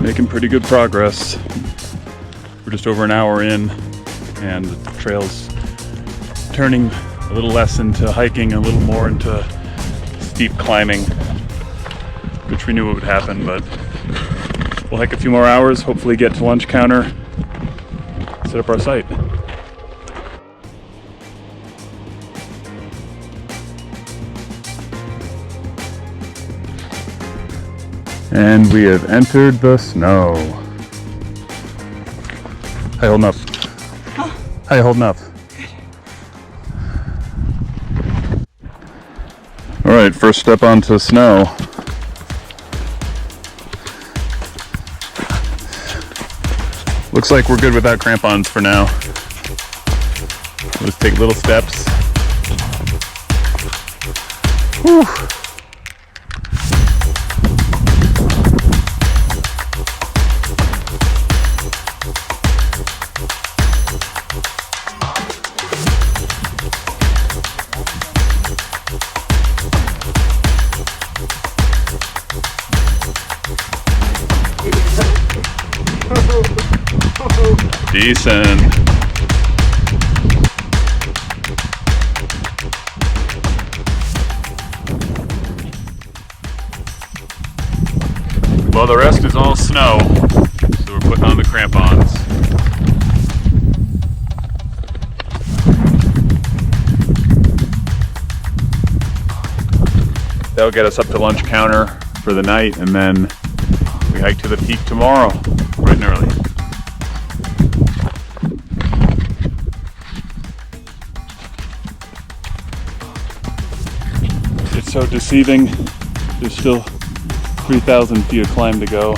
Making pretty good progress. We're just over an hour in, and the trail's turning a little less into hiking, a little more into steep climbing, which we knew would happen, but we'll hike a few more hours, hopefully get to lunch counter, set up our site. And we have entered the snow. How you holding up? Oh. How you holding up? All right, first step onto snow. Looks like we're good without crampons for now. Let's take little steps. Whew. Decent. Well, the rest is all snow, so we're putting on the crampons. That'll get us up to lunch counter for the night, and then we hike to the peak tomorrow, bright and early. It's so deceiving. There's still 3,000 feet of climb to go.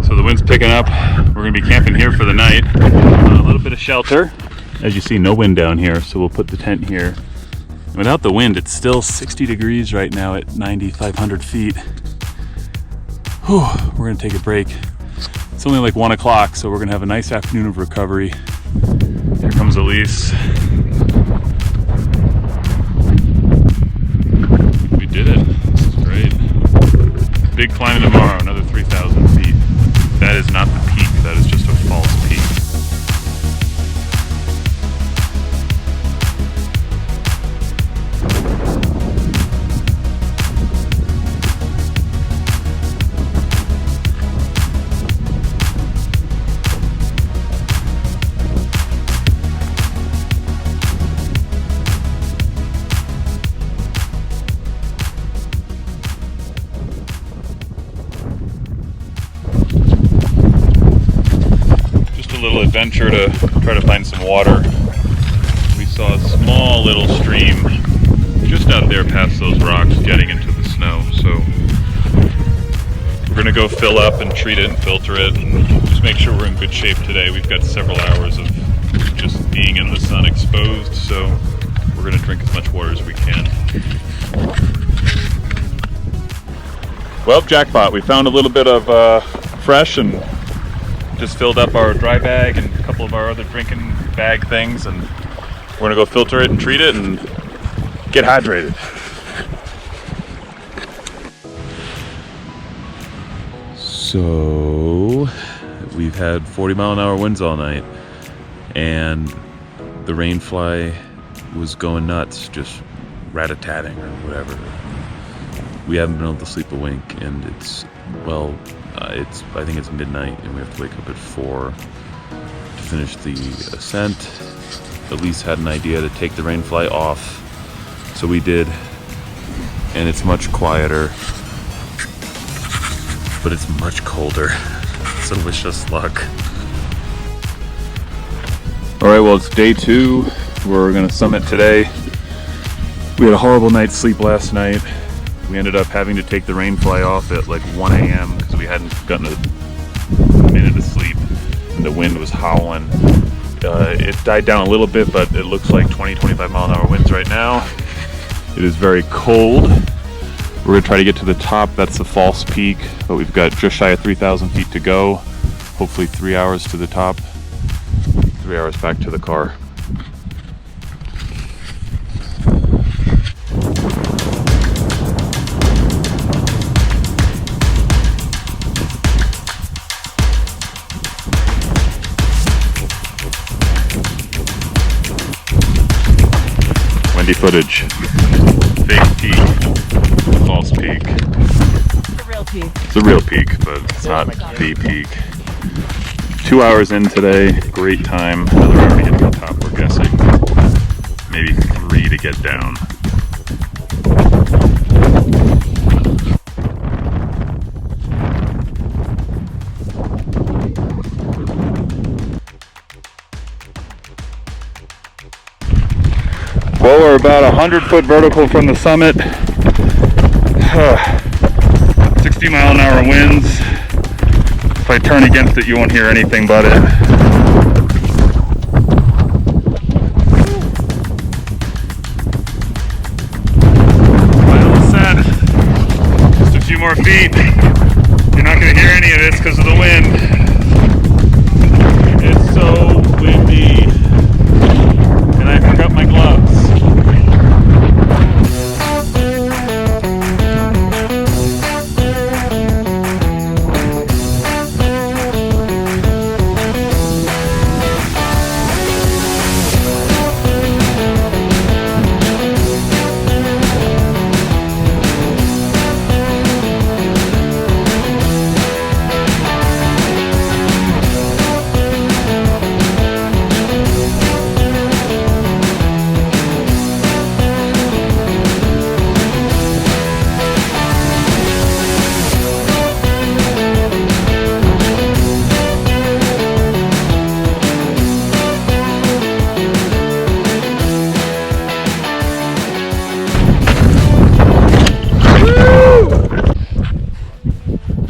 So the wind's picking up. We're gonna be camping here for the night. A little bit of shelter. As you see, no wind down here, so we'll put the tent here. Without the wind, it's still 60 degrees right now at 9,500 feet. Whew, we're gonna take a break. It's only like 1 o'clock, so we're gonna have a nice afternoon of recovery. Here comes Elise. We did it. This is great. Big climb tomorrow, another 3,000 feet. That is not the peak, that is just a false peak. Little adventure to try to find some water. We saw a small little stream just out there past those rocks jetting into the snow, so we're gonna go fill up and treat it and filter it and just make sure we're in good shape today. We've got several hours of just being in the sun exposed, so we're gonna drink as much water as we can. Well, jackpot, we found a little bit of fresh and just filled up our dry bag and a couple of our other drinking bag things, and we're gonna go filter it and treat it and get hydrated. So we've had 40-mile-an-hour winds all night, and the rainfly was going nuts, just rat-a-tatting or whatever. We haven't been able to sleep a wink, and it's, well, I think it's midnight, and we have to wake up at 4 to finish the ascent. Elise had an idea to take the rainfly off, so we did, and it's much quieter, but it's much colder. So wish us luck. All right, well, it's day 2. We're gonna summit today. We had a horrible night's sleep last night. We ended up having to take the rainfly off at like 1 a.m. because we hadn't gotten a minute of sleep, and the wind was howling. It died down a little bit, but it looks like 20-25 mile an hour winds right now. It is very cold. We're gonna try to get to the top. That's the false peak, but we've got just shy of 3,000 feet to go. Hopefully 3 hours to the top, 3 hours back to the car. Windy footage. Fake peak. False peak. It's a real peak. It's a real peak, but it's not the peak. 2 hours in today, great time. Another hour to get to the top, we're guessing. Maybe 3 to get down. Well, we're about 100-foot vertical from the summit. 60-mile-an-hour winds. If I turn against it, you won't hear anything but it. Final ascent. Just a few more feet. You're not going to hear any of this because of the wind. It's so windy. And I forgot my gloves.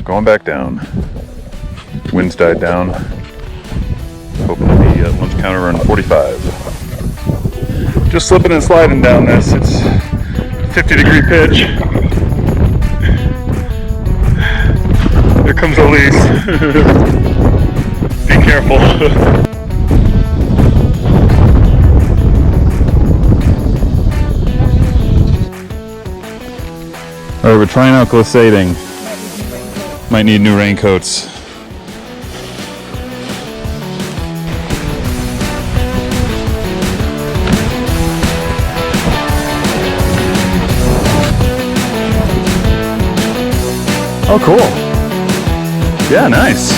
Going back down. Winds died down. Hoping to be at lunch counter around 45. Just slipping and sliding down this. It's 50-degree pitch. Here comes Elise. Be careful. Alright, we're trying out glissading. Might need new raincoats. Oh, cool. Yeah, nice.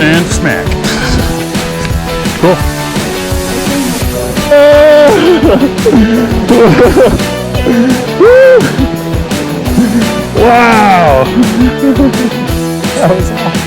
And smack. Cool. Wow! That was awesome.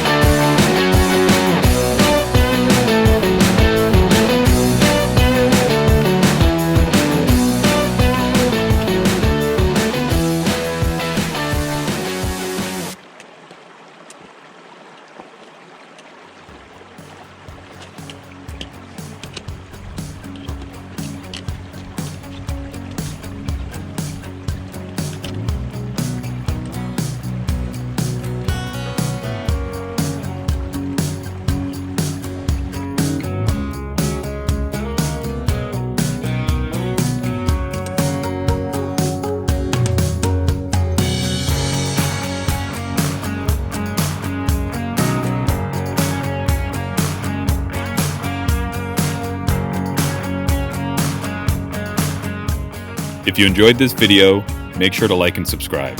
If you enjoyed this video, make sure to like and subscribe.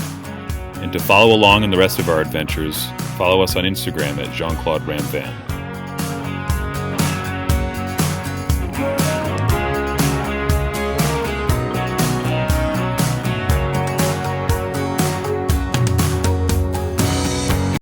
And to follow along in the rest of our adventures, follow us on Instagram at Jean-Claude Ramvan.